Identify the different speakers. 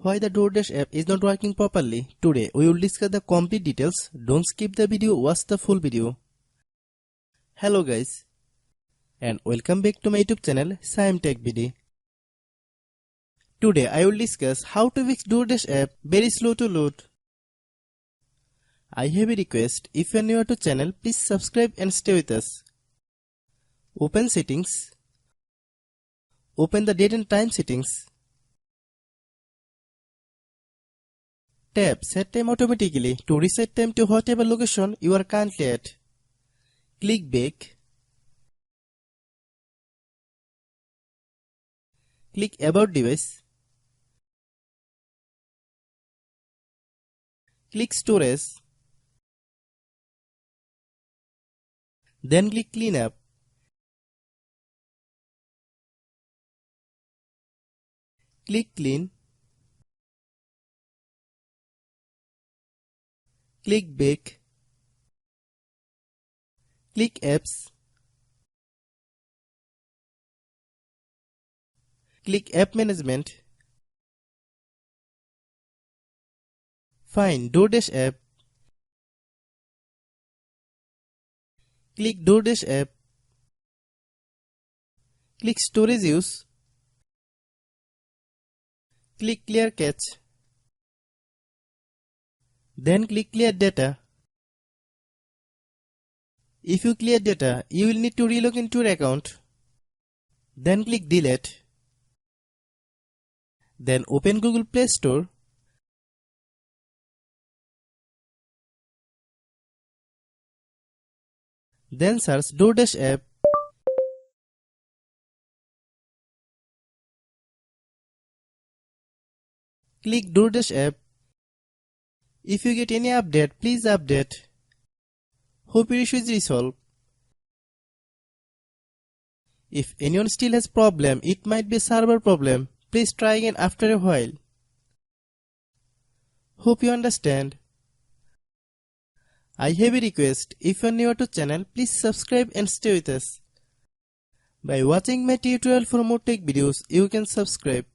Speaker 1: Why the DoorDash app is not working properly? Today we will discuss the complete details. Don't skip the video, watch the full video. Hello guys and welcome back to my YouTube channel Shaem Tech video. Today I will discuss how to fix DoorDash app very slow to load. I have a request, if you are new to channel please subscribe and stay with us. Open settings. Open the date and time settings. Tap Set Time automatically to reset time to whatever location you are currently at. Click Back. Click About Device. Click Storage. Then click Cleanup. Click Clean. Click Back. Click Apps. Click App Management. Find DoorDash app. Click DoorDash app. Click Storage Use. Click Clear Cache. Then click Clear Data. If you clear data, you will need to relog into your account. Then click Delete. Then open Google Play Store. Then search DoorDash app. Click DoorDash app. If you get any update, please update. Hope your issue is resolved. If anyone still has problem, it might be a server problem. Please try again after a while. Hope you understand. I have a request, if you are new to channel, please subscribe and stay with us. By watching my tutorial for more tech videos, you can subscribe.